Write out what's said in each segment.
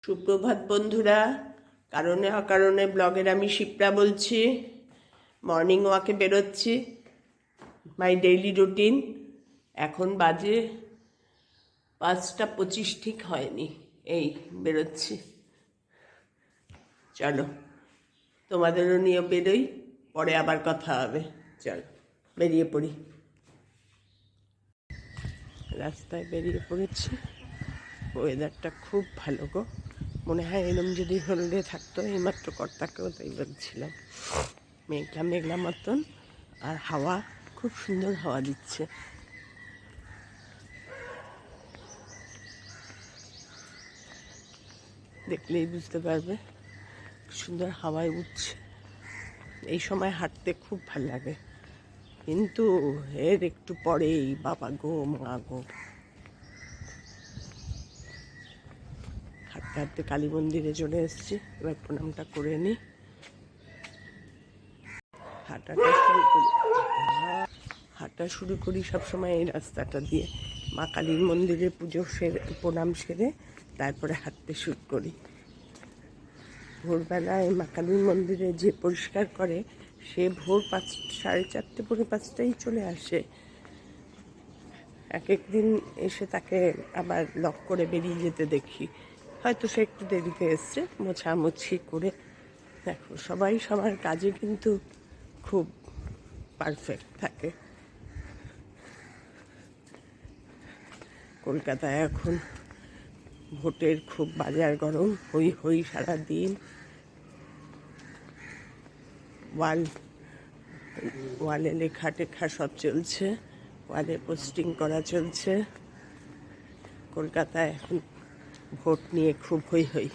সুপ্রভাত বন্ধুরা। কারণে অকারণে ব্লগের আমি শিপ্রা বলছি। মর্নিং ওয়াকে বেরোচ্ছি, মাই ডেইলি রুটিন। এখন বাজে 5:25, ঠিক হয়নি, এই বেরোচ্ছি। চলো, তোমাদেরও নিয়ে বেরোই, পরে আবার কথা হবে। চলো বেরিয়ে পড়ি। রাস্তায় বেরিয়ে পড়েছি। ওয়েদারটা খুব ভালো গো, মনে হয় এরম যদি হলদে থাকতো। এইমাত্র কর্তাকেও তাই বলছিলাম, মেঘলা মেঘলা মতন, আর হাওয়া খুব সুন্দর হাওয়া দিচ্ছে। দেখলেই বুঝতে পারবে, সুন্দর হাওয়ায় উঠছে। এই সময় হাঁটতে খুব ভাল লাগে, কিন্তু এর একটু পরেই বাবা গো মা গো। হাঁটতে হাঁটতে কালী মন্দিরে চলে এসেছি, এবার প্রণামটা করে নিই। হাঁটা শুরু করি সবসময় এই রাস্তাটা দিয়ে। মা কালীর মন্দিরে পুজো সেরে, প্রণাম সেরে তারপরে হাঁটতে শুরু করি। ভোরবেলায় মা কালীর মন্দিরে যে পরিষ্কার করে, সে ভোর 4:30 পৌনে 5টায় চলে আসে। এক একদিন এসে তাকে আবার লক করে বেরিয়ে যেতে দেখি। হয়তো সে একটু দেরিতে এসছে, মোছামুছি করে। দেখো, সবাই সবার কাজে কিন্তু খুব পারফেক্ট থাকে। কলকাতায় এখন ভোটের খুব বাজার গরম, হই হই সারাদিন। ওয়ালে লেখা টেখা সব চলছে, ওয়ালে পোস্টিং করা চলছে। কলকাতায় এখন ভোট নিয়ে খুব হই হই।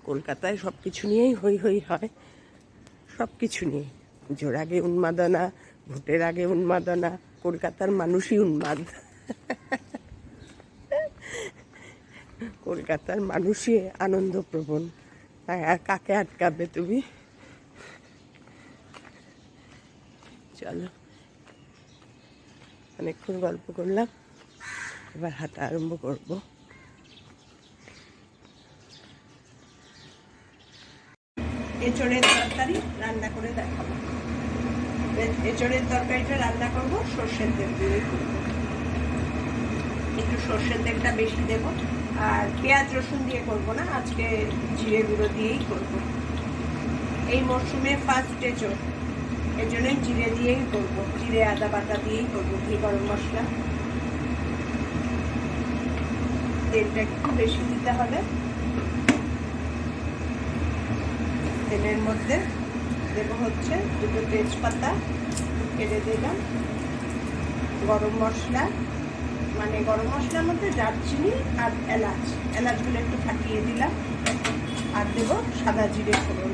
কলকাতায় সব কিছু নিয়েই হই হই হয়, সব কিছু নিয়ে। পুজোর আগে উন্মাদনা, ভোটের আগে উন্মাদনা। কলকাতার মানুষই উন্মাদ। কলকাতার মানুষই আনন্দপ্রবণ। আর কাকে আটকাবে তুমি? চলো, অনেকক্ষণ গল্প করলাম, এবার হাঁটা আরম্ভ করবো। এঁচড়ের তরকারি রান্না করে দেখাবো। এঁচড়ের তরকারিটা রান্না করবো সর্ষের তেল দিয়ে করবো। একটু সর্ষের তেলটা বেশি দেব, আর পেঁয়াজ রসুন দিয়ে করবো না, আজকে জিরে গুঁড়ো দিয়েই করবো। এই মরশুমে ফার্স্ট এঁচড়, এই জন্যই জিরে দিয়েই করবো, জিরে আদা বাটা দিয়েই করবো। ঘি, গরম মশলা, তেলটা একটু বেশি দিতে হবে। তেলের মধ্যে দেবো হচ্ছে 2 তেজপাতা কেটে দিলাম, গরম মশলা, মানে গরম মশলার মধ্যে দারচিনি আর এলাচগুলো একটু ফাটিয়ে দিলাম, আর দেবো সাদা জিরে ফোড়ন।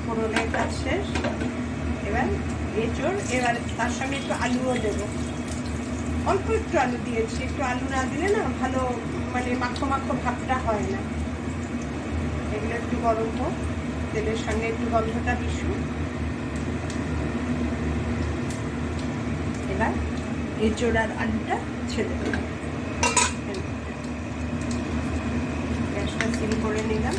ফোড়নের কাজ শেষ। এবার এঁচড়, এবার তার সঙ্গে একটু আলুও দেবো। অল্প একটু আলু দিয়েছি, একটু আলু না দিলে না ভালো, মানে মাখো মাখো ভাবটা হয় না। এগুলো একটু গরম হোক, তেলের সঙ্গে একটু গন্ধটা মিশু। এবার এঁচড় আর আলুটা ছেড়ে দেবো। গ্যাসটা সিম করে নিলাম।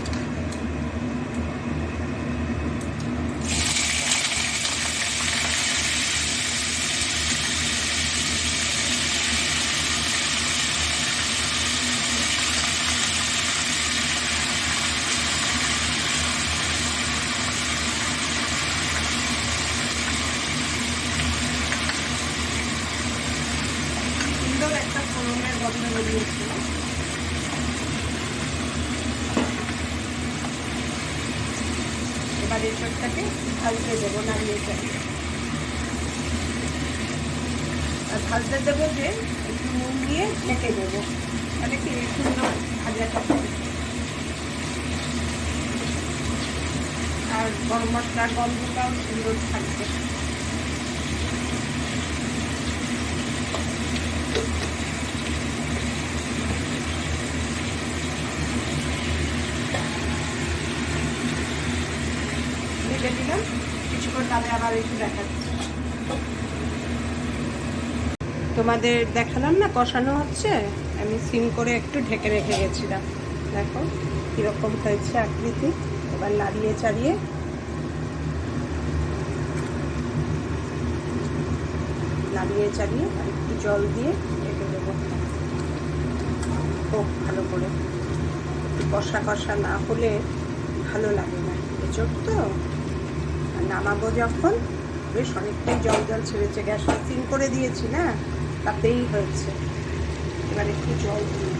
একটা ফোড়নের গন্ধ বেরিয়েছিল। এবার এঁচড়টাকে ভাজতে দেবো, নাড়িয়ে চালিয়ে। আর ভাজতে দেবো যে একটু নুন দিয়ে ঢেকে দেবো, মানে কি সুন্দর ভাজাটা হবে। আর গরম মশলার গন্ধটাও সুন্দর থাকবে। ঢেকে দিলাম। কিছুক্ষণ বাদে আবার একটু দেখাচ্ছি। তোমাদের দেখালাম না কষানো হচ্ছে, আমি সিম করে একটু ঢেকে রেখে গেছিলাম। দেখো কীরকম হয়েছে আকৃতি। এবার নাড়িয়ে চাড়িয়ে আর একটু জল দিয়ে ঢেকে দেবো খুব ভালো করে। একটু কষা কষা না হলে ভালো লাগে না, এঁচোড় তো। আর নামাবো যখন বেশ অনেকটাই জল জল ছেড়েছে, গ্যাসটা সিম করে দিয়েছি না, তাতেই হয়েছে। এবার একটু জল দিই,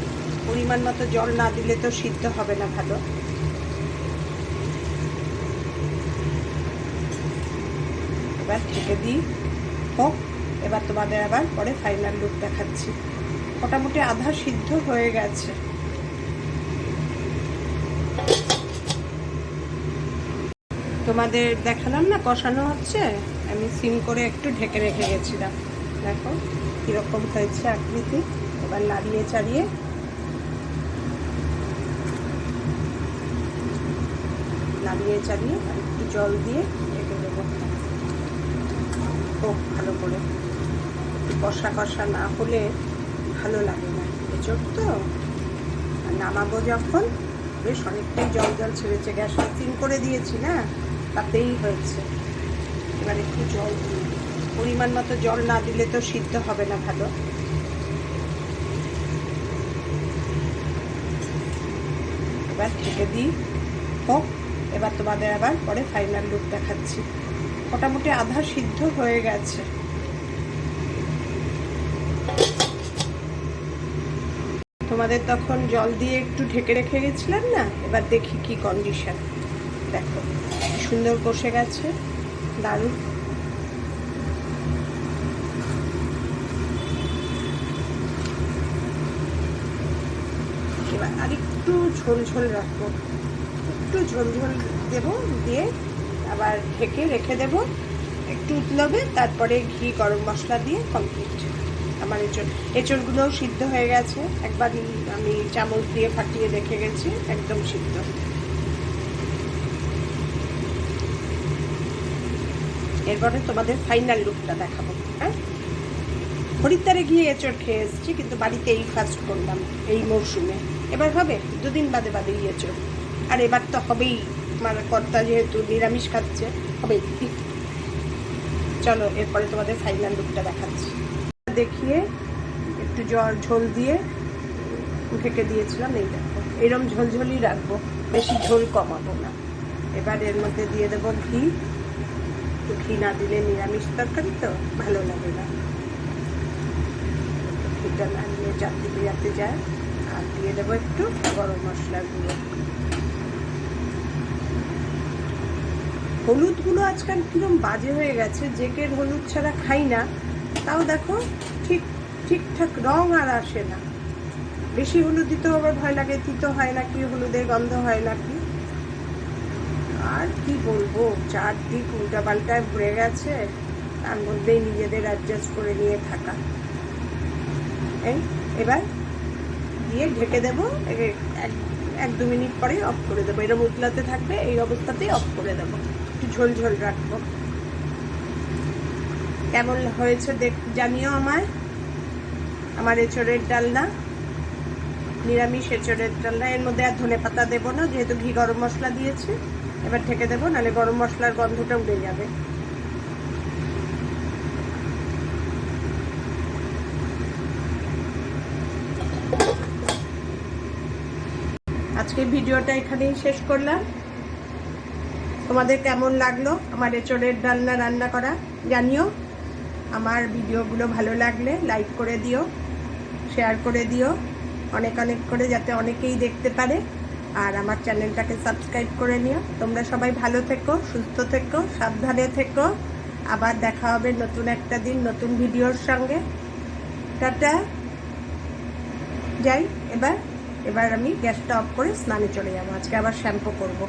পরিমাণ মতো জল না দিলে তো সিদ্ধ হবে না ভালো। এবার ঢেকে দিই হোক। এবার তোমাদের আবার পরে ফাইনাল লুক দেখাচ্ছি। মোটামুটি আধা সিদ্ধ হয়ে গেছে। তোমাদের দেখালাম না কষানো হচ্ছে, আমি সিম করে একটু ঢেকে রেখে গেছিলাম। দেখো কীরকম হয়েছে আকৃতি। এবার নাড়িয়ে চাড়িয়ে আর একটু জল দিয়ে ঢেকে দেবো খুব ভালো করে। একটু কষা কষা না হলে ভালো লাগে না, এঁচোড় তো। আর নামাবো যখন বেশ অনেকটাই জল জল ছেড়েছে, গ্যাসটা সিম করে দিয়েছি না, তাতেই হয়েছে। এবার একটু জল দিই, পরিমাণ মতো জল না দিলে তো সিদ্ধ হবে না ভালো। এবার ঢেকে দিই হোক। এবার তোমাদের আবার পরে ফাইনাল লুক দেখাচ্ছি। মোটামুটি আধা সিদ্ধ হয়ে গেছে। তোমাদের তখন জল দিয়ে একটু ঢেকে রেখে গেছিলাম না, এবার দেখি কি কন্ডিশন। দেখো সুন্দর কষে গেছে, দারুণ। এবার আর একটু ঝোল ঝোল রাখবো, একটু ঝোল ঝোল দেবো, দিয়ে আবার ঢেকে রেখে দেবো। একটু উতলাবে, তারপরে ঘি গরম মশলা দিয়ে কমপ্লিট। আমার এঁচড়গুলোও সিদ্ধ হয়ে গেছে। একবার আমি চামচ দিয়ে ফাটিয়ে দেখে গেছি, একদম সিদ্ধ। এরপরে তোমাদের ফাইনাল লুকটা দেখাবো। হ্যাঁ, হরিদ্বারে গিয়ে এঁচড় খেয়ে এসেছি, কিন্তু বাড়িতে এই ফার্স্ট করলাম এই মরশুমে। এবার হবে দুদিন বাদে বাদে এঁচড়, আর এবার তো হবেই, মানে কর্তা যেহেতু নিরামিষ খাচ্ছে, হবেই। চলো এরপরে তোমাদের ফাইনাল লুকটা দেখাচ্ছি। দেখিয়ে একটু ঝোল দিয়ে ঢেকে দিয়েছিলাম। এই দেখো এরম ঝোলঝোলই রাখবো, বেশি ঝোল কমাবো না। এবার এর মধ্যে দিয়ে দেবো ঘি। ঘি না দিলে নিরামিষ তরকারি তো ভালো লাগে না। ঘিটা না নিয়ে চারদিকে যাতে যায়। আর দিয়ে দেবো একটু গরম মশলার গুঁড়ো। হলুদগুলো আজকাল কিরম বাজে হয়ে গেছে, জেকের হলুদ ছাড়া খাই না, তাও দেখো ঠিকঠাক রং আর আসে না। বেশি হলুদ দিতেও আবার ভয় লাগে, তিতো হয় নাকি, হলুদের গন্ধ হয় নাকি। আর কি বলবো, চারদিক উল্টা পাল্টায় ভরে গেছে, তার মধ্যেই নিজেদের অ্যাডজাস্ট করে নিয়ে থাকা। এবার দিয়ে ঢেকে দেবো, 1-2 মিনিট পরে অফ করে দেবো। এরকম উতলাতে থাকবে, এই অবস্থাতেই অফ করে দেবো। একটু ঝোল ঝোল রাখবো। কেমন হয়েছে জানিও আমায়। আমার এঁচড়ের ডালনা, নিরামিষ এঁচড়ের ডালনা। এর মধ্যে আর ধনেপাতা দেবো না, যেহেতু ঘি গরম মশলা দিয়েছি। এবার ঢেকে দেবো, নাহলে গরম মশলার গন্ধটা উড়ে যাবে। আজকের ভিডিওটা এখানেই শেষ করলাম। তোমাদের কেমন লাগলো আমার এঁচড়ের ডালনা রান্না করা জানিও। আমার ভিডিওগুলো ভালো লাগলে লাইক করে দিও, শেয়ার করে দিও অনেক অনেক করে, যাতে অনেকেই দেখতে পারে। আর আমার চ্যানেলটাকে সাবস্ক্রাইব করে নিও। তোমরা সবাই ভালো থেকো, সুস্থ থেকো, সাবধানে থেকো। আবার দেখা হবে নতুন একটা দিন নতুন ভিডিওর সঙ্গে। টাটা, যাই এবার আমি গ্যাসটা অফ করে স্নানে চলে যাবো। আজকে আবার শ্যাম্পু করব।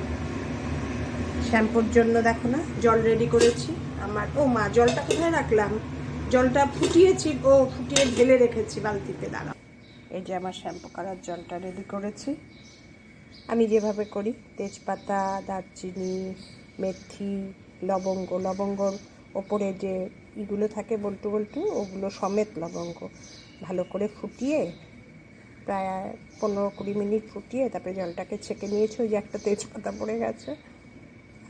শ্যাম্পুর জন্য দেখো না জল রেডি করেছি আমার। ও মা, জলটা কোথায় রাখলাম? জলটা ফুটিয়েছি, ফুটিয়ে ঢেলে রেখেছি বালতিতে। দাঁড়াও, এই যে আমার শ্যাম্পু করার জলটা রেডি করেছি। আমি যেভাবে করি, তেজপাতা, দারচিনি, মেথি, লবঙ্গর ওপরে যে ইগুলো থাকে বল্টু বল্টু, ওগুলো সমেত লবঙ্গ ভালো করে ফুটিয়ে প্রায় 15-20 মিনিট ফুটিয়ে তারপরে জলটাকে ছেঁকে নিয়েছি। ওই যে একটা তেজপাতা পড়ে গেছে।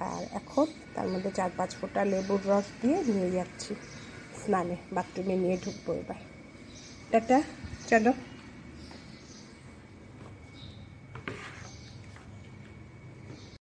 আর এখন তার মধ্যে 4-5 ফোঁটা লেবুর রস দিয়ে নিয়ে যাচ্ছি স্নানে, বাথরুমে নিয়ে ঢুকবো এবার। টাটা, চলো।